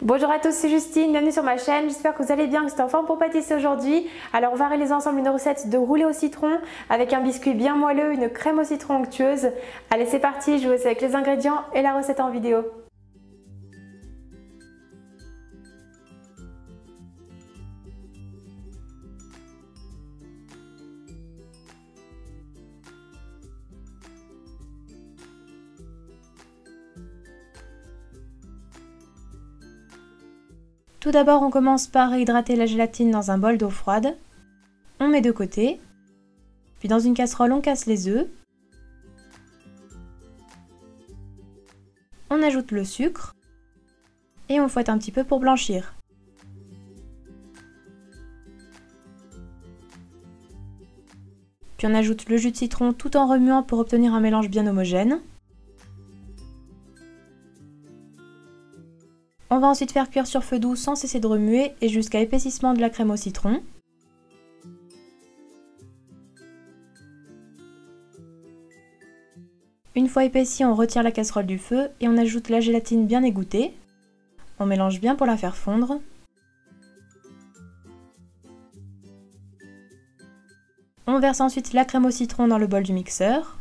Bonjour à tous, c'est Justine, bienvenue sur ma chaîne, j'espère que vous allez bien, que vous êtes en forme pour pâtisser aujourd'hui. Alors on va réaliser ensemble une recette de roulé au citron avec un biscuit bien moelleux, une crème au citron onctueuse. Allez c'est parti, je vous laisse avec les ingrédients et la recette en vidéo. Tout d'abord, on commence par réhydrater la gélatine dans un bol d'eau froide. On met de côté. Puis dans une casserole, on casse les œufs. On ajoute le sucre. Et on fouette un petit peu pour blanchir. Puis on ajoute le jus de citron tout en remuant pour obtenir un mélange bien homogène. On va ensuite faire cuire sur feu doux sans cesser de remuer et jusqu'à épaississement de la crème au citron. Une fois épaissie, on retire la casserole du feu et on ajoute la gélatine bien égouttée. On mélange bien pour la faire fondre. On verse ensuite la crème au citron dans le bol du mixeur.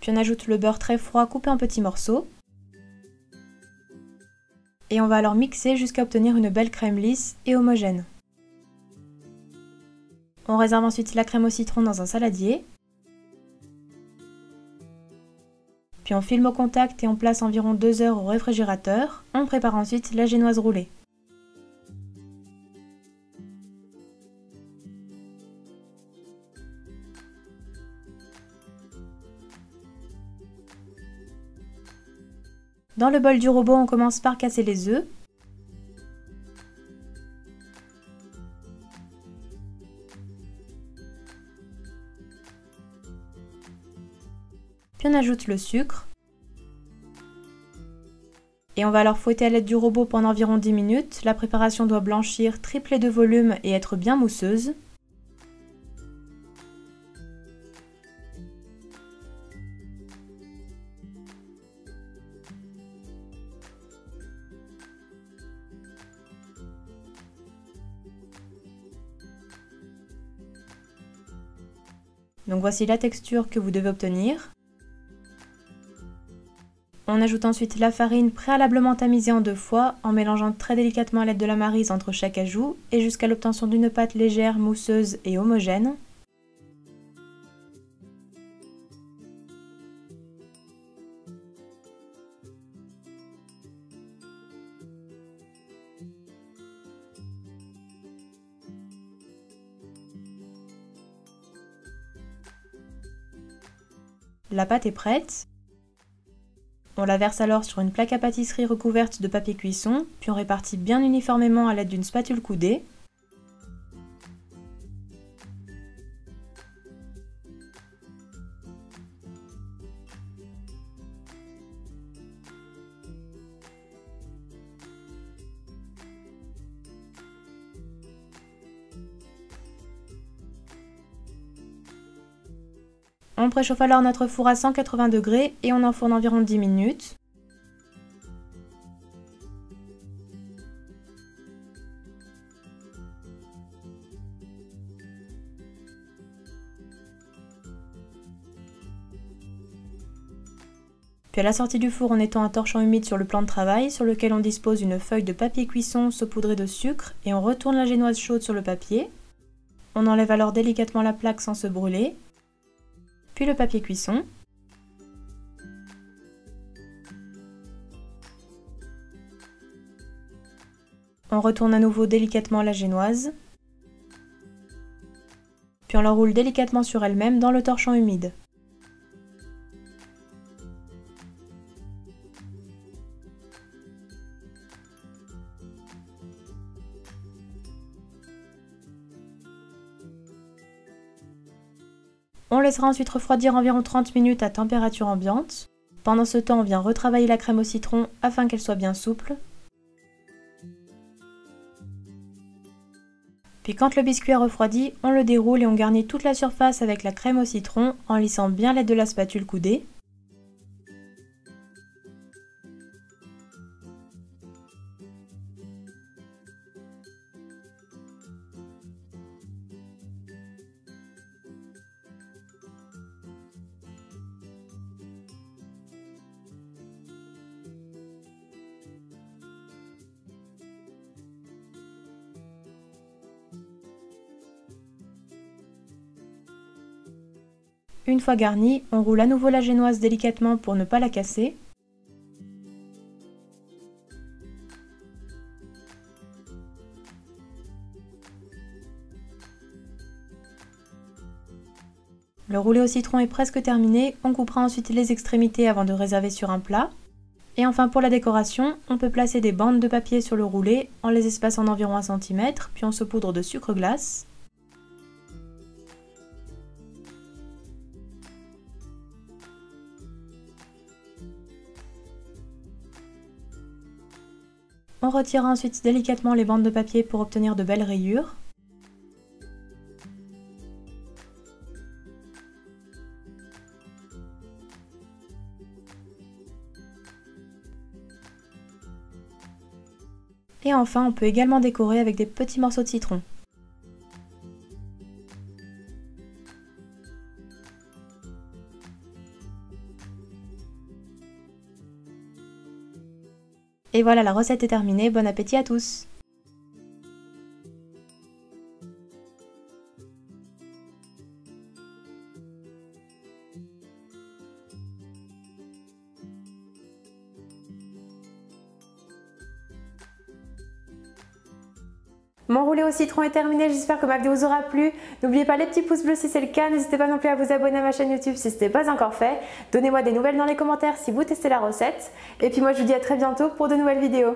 Puis on ajoute le beurre très froid coupé en petits morceaux. Et on va alors mixer jusqu'à obtenir une belle crème lisse et homogène. On réserve ensuite la crème au citron dans un saladier. Puis on filme au contact et on place environ 2 heures au réfrigérateur. On prépare ensuite la génoise roulée. Dans le bol du robot, on commence par casser les œufs. Puis on ajoute le sucre. Et on va alors fouetter à l'aide du robot pendant environ 10 minutes. La préparation doit blanchir, tripler de volume et être bien mousseuse. Donc voici la texture que vous devez obtenir. On ajoute ensuite la farine préalablement tamisée en 2 fois en mélangeant très délicatement à l'aide de la maryse entre chaque ajout et jusqu'à l'obtention d'une pâte légère, mousseuse et homogène. La pâte est prête. On la verse alors sur une plaque à pâtisserie recouverte de papier cuisson, puis on répartit bien uniformément à l'aide d'une spatule coudée. On préchauffe alors notre four à 180 degrés et on enfourne environ 10 minutes. Puis à la sortie du four, on étend un torchon humide sur le plan de travail sur lequel on dispose une feuille de papier cuisson saupoudrée de sucre et on retourne la génoise chaude sur le papier. On enlève alors délicatement la plaque sans se brûler. Puis le papier cuisson. On retourne à nouveau délicatement la génoise. Puis on l'enroule délicatement sur elle-même dans le torchon humide. On laissera ensuite refroidir environ 30 minutes à température ambiante. Pendant ce temps, on vient retravailler la crème au citron afin qu'elle soit bien souple. Puis quand le biscuit a refroidi, on le déroule et on garnit toute la surface avec la crème au citron en lissant bien l'aide de la spatule coudée. Une fois garnie, on roule à nouveau la génoise délicatement pour ne pas la casser. Le roulé au citron est presque terminé, on coupera ensuite les extrémités avant de réserver sur un plat. Et enfin pour la décoration, on peut placer des bandes de papier sur le roulé en les espaçant d'environ 1 cm, puis on saupoudre de sucre glace. On retire ensuite délicatement les bandes de papier pour obtenir de belles rayures. Et enfin, on peut également décorer avec des petits morceaux de citron. Et voilà, la recette est terminée, bon appétit à tous! Mon roulé au citron est terminé, j'espère que ma vidéo vous aura plu. N'oubliez pas les petits pouces bleus si c'est le cas, n'hésitez pas non plus à vous abonner à ma chaîne YouTube si ce n'est pas encore fait. Donnez-moi des nouvelles dans les commentaires si vous testez la recette. Et puis moi je vous dis à très bientôt pour de nouvelles vidéos.